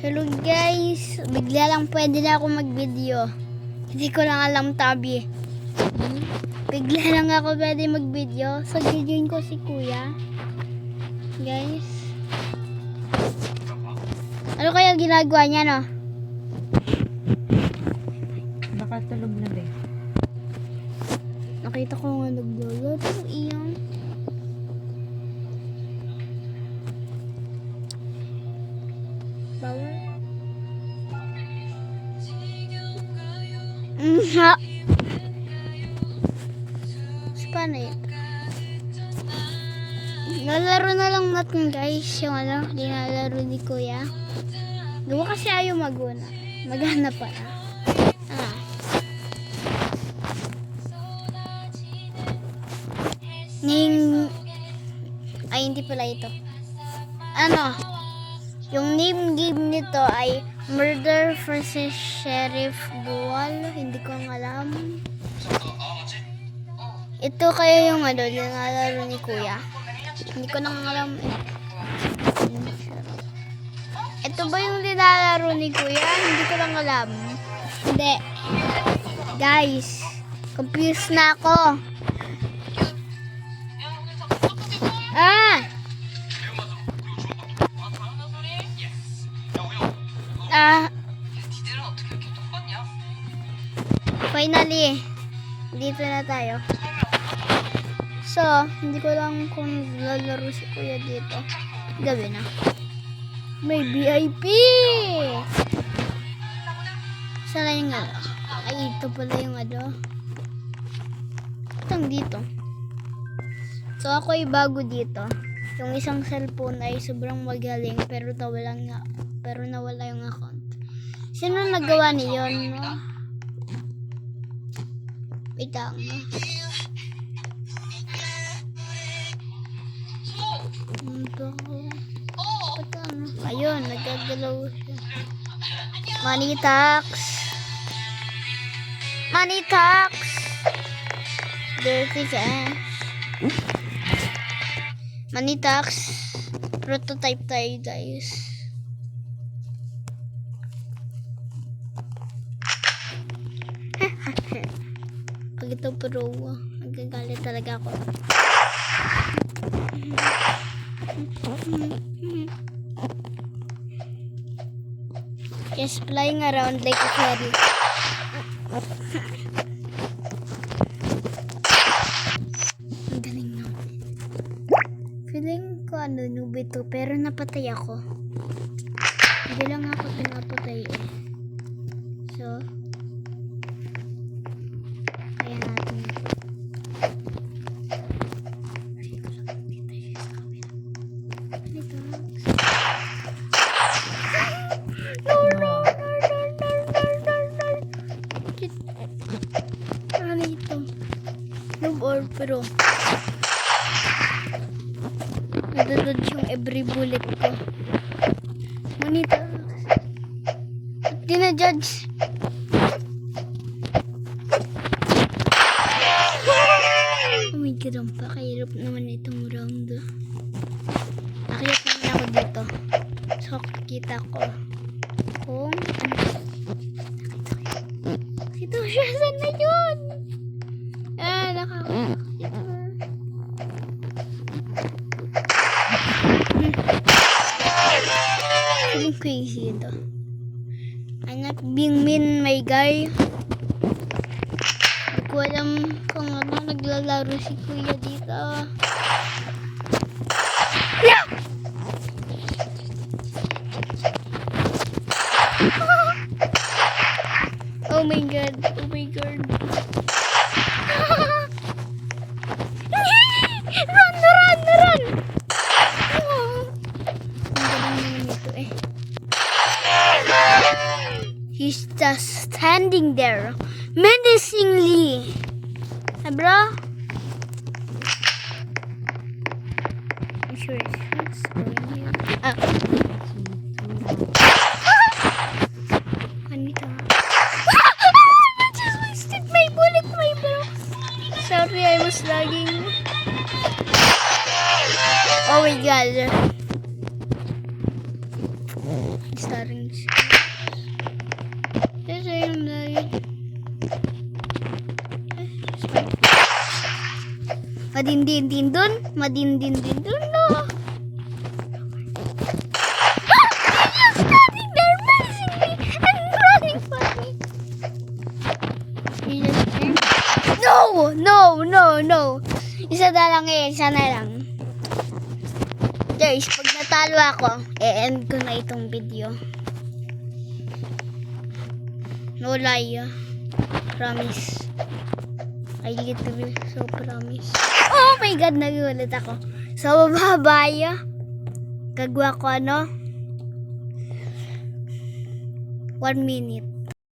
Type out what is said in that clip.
Hello guys, bigla lang pwede na ako mag-video. Hindi ko lang alam tabi. Bigla lang ako pwede mag-video. So, join ko si kuya. Guys. Ano kaya ginagawa niya, no? Nakatulog na ba? Nakita ko nga naglolo. Pero iyang. Power. Ha. Paano yun? Nalaro na lang natin guys yung ano, dinalaro ni kuya. Gawa kasi ayaw maguna. Magana pala. Name. Ay, hindi pala ito. Ano? Yung name game nito ay Murder vs. Sheriff Duel. Hindi ko alam. Ito kaya yung ano, nilalaro ni kuya. Hindi ko nang alam eh. Ito ba yung nilalaro ni kuya? Hindi ko lang alam. Hindi. Guys, confused na ako. Finally, dito na tayo. So, hindi ko lang kung lalaro si kuya dito. Gabi na. May VIP! Saan yung ano? Ay, ito pala yung ano. Itang dito. So, ako ay bago dito. Yung isang cellphone ay sobrang magaling pero nawala yung account. Sino nagawa niyon, no? Wait lang, no? Ayun, nagagalaw siya. Money tax. Money tax. Dirty cash. Money tax. Prototype tayo, guys. Pag ito pro, nagagalit talaga ako. Just flying around like a fairy. Ang galing na. Feeling ko ano, noob ito, pero napatay ako. Hindi lang ako pinapatay eh. So, kaya natin ito. Pero nadadodge yung every bullet ko. Manita. At dinajudge. Oh my God, ang pakahirap naman itong round. Nakiyat naman ako dito. So, kita ko kung nakita ko siya. Saan na yun? Feeling crazy ito. I'm not being mean, my guy. Hindi ko alam kung ano naglalaro si kuya dito. Yeah! Oh my God. Oh my God. Run! He's just standing there menacingly. Bro? I'm sure it's going here. Anita. I just wasted my bullet, my bro. Sorry, I was lagging. Oh my God. starring this is madindin din dun. Madindin din dun, no. Standing there facing me and running for me. No. Isa na lang isa na lang. Guys, pag natalo ako, e-end ko na itong video. No lie. Promise. I literally so promise. Oh my God, nagulat ako. So, bye-bye. Gagawa ko 1 minute.